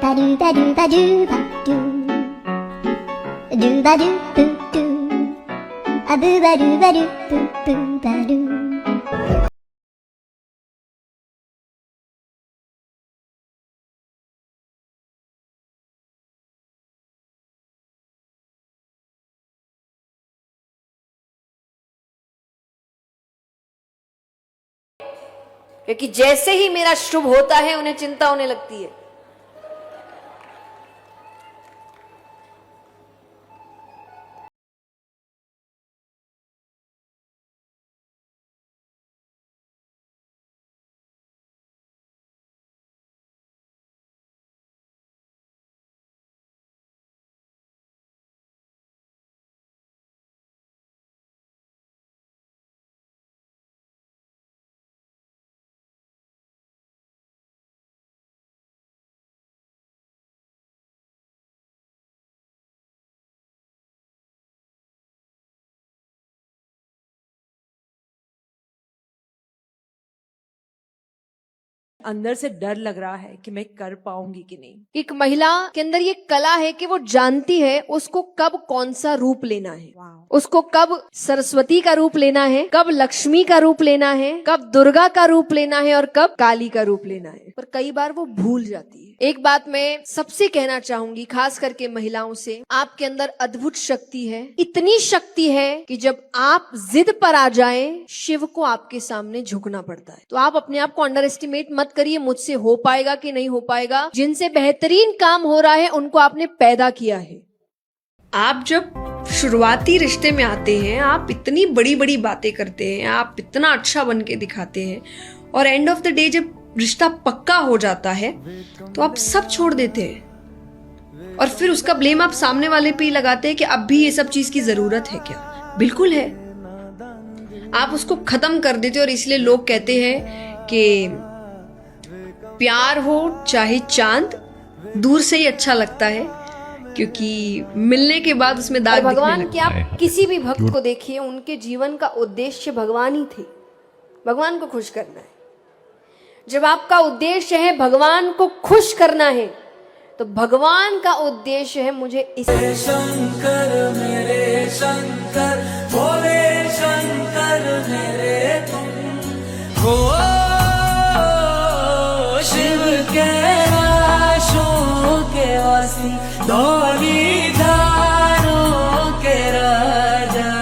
ba do ba do ba do ba do do ba do boo do a boo ba do ba do boo boo ba do. क्योंकि जैसे ही मेरा शुभ होता है उन्हें चिंता होने लगती है। अंदर से डर लग रहा है कि मैं कर पाऊंगी कि नहीं। एक महिला के अंदर ये कला है कि वो जानती है उसको कब कौन सा रूप लेना है, उसको कब सरस्वती का रूप लेना है, कब लक्ष्मी का रूप लेना है, कब दुर्गा का रूप लेना है और कब काली का रूप लेना है। पर कई बार वो भूल जाती है। एक बात मैं सबसे कहना चाहूंगी, खास करके महिलाओं से, आपके अंदर अद्भुत शक्ति है। इतनी शक्ति है कि जब आप जिद पर आ जाएं, शिव को आपके सामने झुकना पड़ता है। तो आप अपने आप को अंडर एस्टिमेट मत करिए, मुझसे हो पाएगा कि नहीं हो पाएगा। जिनसे बेहतरीन काम हो रहा है उनको आपने पैदा किया है। आप जब शुरुआती रिश्ते में आते हैं, आप इतनी बड़ी बड़ी बातें करते हैं, आप इतना अच्छा बन के दिखाते हैं, और एंड ऑफ द डे जब रिश्ता पक्का हो जाता है तो आप सब छोड़ देते हैं और फिर उसका ब्लेम आप सामने वाले पे ही लगाते हैं कि अब भी ये सब चीज की जरूरत है क्या। बिल्कुल है, आप उसको खत्म कर देते हो। और इसलिए लोग कहते हैं कि प्यार हो चाहे चांद, दूर से ही अच्छा लगता है, क्योंकि मिलने के बाद उसमें दाग दिखने लगता है। भगवान के आप किसी भी भक्त को देखिए, उनके जीवन का उद्देश्य भगवान ही थे, भगवान को खुश करना है। जब आपका उद्देश्य है भगवान को खुश करना है, तो भगवान का उद्देश्य है मुझे इस शंकर मेरे शंकर, भोले शंकर मेरे तुम हो, शिव के राशों के वासी, धौली धारों के राजा।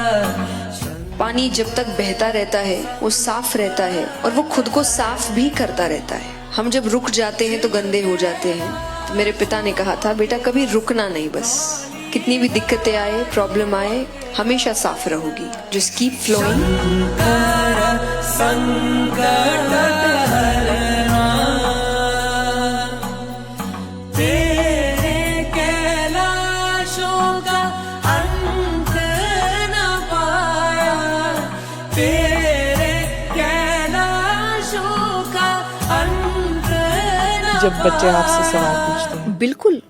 पानी जब तक बहता रहता है वो साफ रहता है और वो खुद को साफ भी करता रहता है। हम जब रुक जाते हैं तो गंदे हो जाते हैं। तो मेरे पिता ने कहा था, बेटा कभी रुकना नहीं, बस कितनी भी दिक्कतें आए, प्रॉब्लम आए, हमेशा साफ रहोगी। Just keep flowing. जब बच्चे आपसे सवाल पूछते हैं, बिल्कुल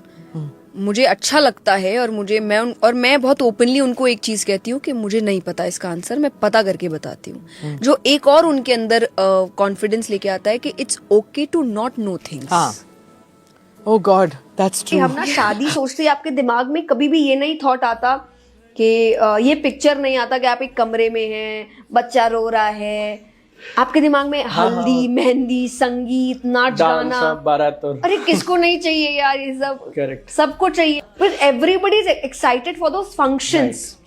मुझे अच्छा लगता है, और मैं बहुत ओपनली उनको एक चीज कहती हूँ कि मुझे नहीं पता इसका आंसर, मैं पता करके बताती हूँ। जो एक और उनके अंदर कॉन्फिडेंस लेके आता है कि it's okay to not know things. Oh God, that's true. हम ना शादी सोचते हैं, आपके दिमाग में कभी भी ये नहीं थॉट आता कि ये पिक्चर नहीं आता कि आप एक कमरे में हैं, बच्चा रो रहा है, आपके दिमाग में हल्दी, मेहंदी, संगीत, नाच गाना, बारात और अरे किसको नहीं चाहिए यार ये सब। Correct. सबको चाहिए, but everybody is excited for those functions,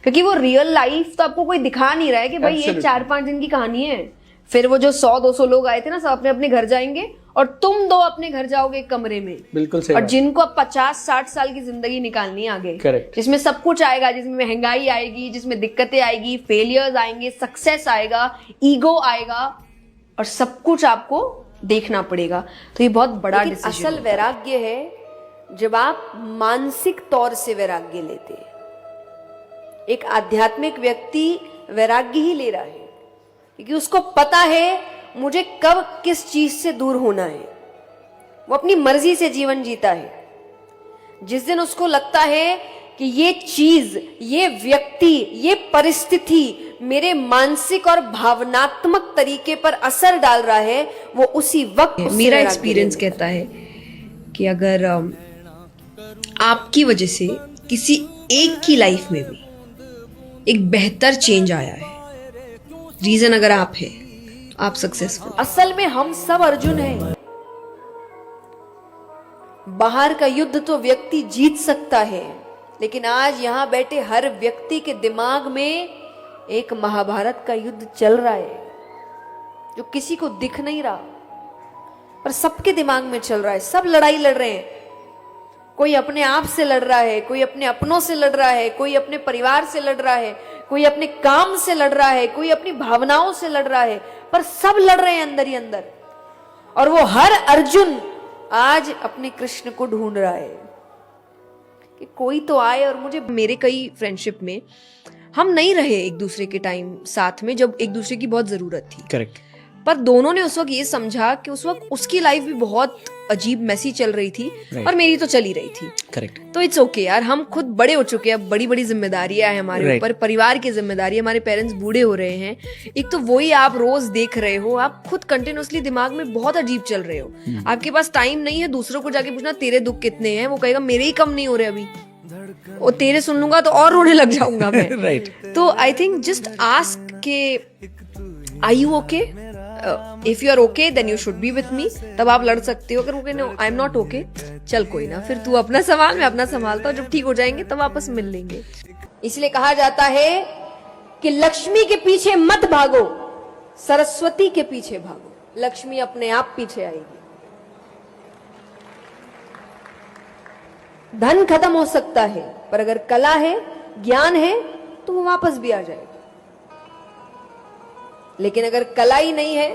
क्योंकि वो रियल लाइफ तो आपको कोई दिखा नहीं रहा है कि भाई ये 4-5 दिन की कहानी है। फिर वो जो 100-200 लोग आए थे ना, सब अपने अपने घर जाएंगे और तुम दो अपने घर जाओगे एक कमरे में। बिल्कुल सही। और जिनको अब 50-60 साल की जिंदगी निकालनी है आगे, Correct. जिसमें सब कुछ आएगा, जिसमें महंगाई आएगी, जिसमें दिक्कतें आएगी, फेलियर्स आएंगे, सक्सेस आएगा, ईगो आएगा, और सब कुछ आपको देखना पड़ेगा। तो ये बहुत बड़ा डिसीजन। असल वैराग्य है जब आप मानसिक तौर से वैराग्य लेते हैं। एक आध्यात्मिक व्यक्ति वैराग्य ही ले रहा है क्योंकि उसको पता है मुझे कब किस चीज से दूर होना है। वो अपनी मर्जी से जीवन जीता है। जिस दिन उसको लगता है कि ये चीज, ये व्यक्ति, ये परिस्थिति मेरे मानसिक और भावनात्मक तरीके पर असर डाल रहा है, वो उसी वक्त। मेरा एक्सपीरियंस कहता है कि अगर आपकी वजह से किसी एक की लाइफ में भी एक बेहतर चेंज आया है, रीजन अगर आप है तो आप सक्सेसफुल। असल में हम सब अर्जुन हैं। बाहर का युद्ध तो व्यक्ति जीत सकता है, लेकिन आज यहां बैठे हर व्यक्ति के दिमाग में एक महाभारत का युद्ध चल रहा है, जो किसी को दिख नहीं रहा पर सबके दिमाग में चल रहा है। सब लड़ाई लड़ रहे हैं। कोई अपने आप से लड़ रहा है, कोई अपने अपनों से लड़ रहा है, कोई अपने परिवार से लड़ रहा है, कोई अपने काम से लड़ रहा है, कोई अपनी भावनाओं से लड़ रहा है, पर सब लड़ रहे हैं अंदर ही अंदर। और वो हर अर्जुन आज अपने कृष्ण को ढूंढ रहा है कि कोई तो आए और मुझे। मेरे कई फ्रेंडशिप में हम नहीं रहे एक दूसरे के टाइम साथ में, जब एक दूसरे की बहुत जरूरत थी। करेक्ट। पर दोनों ने उस वक्त ये समझा कि उस वक्त उसकी लाइफ भी बहुत अजीब मैसी चल रही थी और मेरी तो चल ही रही थी। करेक्ट। तो इट्स ओके यार, हम खुद बड़े हो चुके हैं, अब बड़ी बड़ी जिम्मेदारियां हैं हमारे ऊपर, परिवार की जिम्मेदारी, हमारे पेरेंट्स बूढ़े हो रहे हैं। एक तो वही आप रोज देख रहे हो, आप खुद कंटिन्यूअसली दिमाग में बहुत अजीब चल रहे हो। आपके पास टाइम नहीं है दूसरों को जाके पूछना तेरे दुख कितने हैं, वो कहेगा मेरे ही कम नहीं हो रहे अभी, और तेरे सुन लूंगा तो और रोने लग जाऊंगा मैं। राइट। तो आई थिंक जस्ट आस्क के are you okay, if you are okay then you should be with me. तब आप लड़ सकते हो। अगर okay no I am not okay, चल कोई ना, फिर तू अपना संभाल, मैं अपना संभालता हूँ, जब ठीक हो जाएंगे तब वापस मिल लेंगे। इसलिए कहा जाता है कि लक्ष्मी के पीछे मत भागो, सरस्वती के पीछे भागो, लक्ष्मी अपने आप पीछे आएगी। धन खत्म हो सकता है, पर अगर कला है, ज्ञान है, तो वो वापस भी आ जाएगा। लेकिन अगर कला ही नहीं है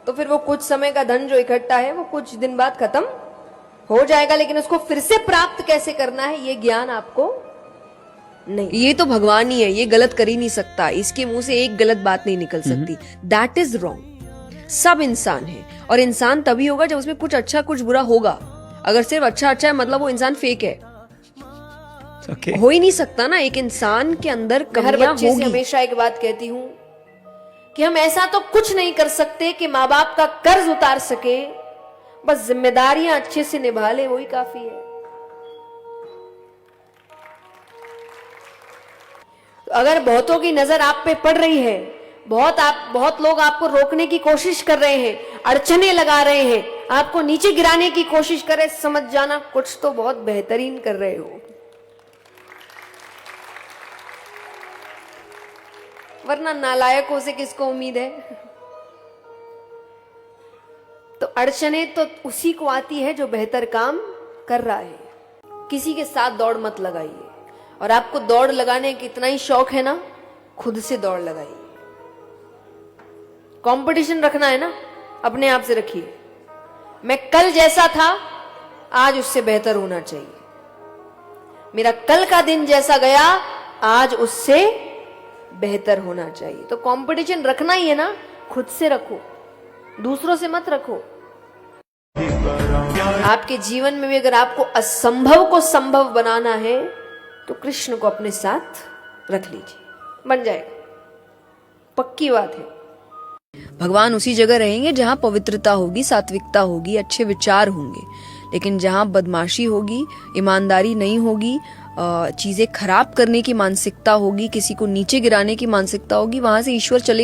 तो फिर वो कुछ समय का धन जो इकट्ठा है वो कुछ दिन बाद खत्म हो जाएगा, लेकिन उसको फिर से प्राप्त कैसे करना है ये ज्ञान आपको नहीं। ये तो भगवान ही है, ये गलत कर ही नहीं सकता, इसके मुंह से एक गलत बात नहीं निकल सकती। That is wrong. सब इंसान है, और इंसान तभी होगा जब उसमें कुछ अच्छा कुछ बुरा होगा। अगर सिर्फ अच्छा अच्छा है मतलब वो इंसान फेक है। Okay. हो ही नहीं सकता ना, एक इंसान के अंदर कमियां होगी। हमेशा एक बात कहती हूँ कि हम ऐसा तो कुछ नहीं कर सकते कि माँ बाप का कर्ज उतार सके, बस जिम्मेदारियां अच्छे से निभा ले, वही काफी है। तो अगर बहुतों की नजर आप पे पड़ रही है, बहुत लोग आपको रोकने की कोशिश कर रहे हैं, अड़चने लगा रहे हैं, आपको नीचे गिराने की कोशिश कर रहे, समझ जाना कुछ तो बहुत बेहतरीन कर रहे हो, वरना नालायकों से किसको उम्मीद है। तो अड़चने तो उसी को आती है जो बेहतर काम कर रहा है। किसी के साथ दौड़ मत लगाइए, और आपको दौड़ लगाने का इतना ही शौक है ना, खुद से दौड़ लगाइए। कंपटीशन रखना है ना, अपने आप से रखिए। मैं कल जैसा था आज उससे बेहतर होना चाहिए, मेरा कल का दिन जैसा गया आज उससे बेहतर होना चाहिए। तो कंपटीशन रखना ही है ना, खुद से रखो, दूसरों से मत रखो। आपके जीवन में भी अगर आपको असंभव को संभव बनाना है तो कृष्ण को अपने साथ रख लीजिए, बन जाएगा, पक्की बात है। भगवान उसी जगह रहेंगे जहां पवित्रता होगी, सात्विकता होगी, अच्छे विचार होंगे। लेकिन जहां बदमाशी होगी, ईमानदारी नहीं होगी, चीजें खराब करने की मानसिकता होगी, किसी को नीचे गिराने की मानसिकता होगी, वहां से ईश्वर चले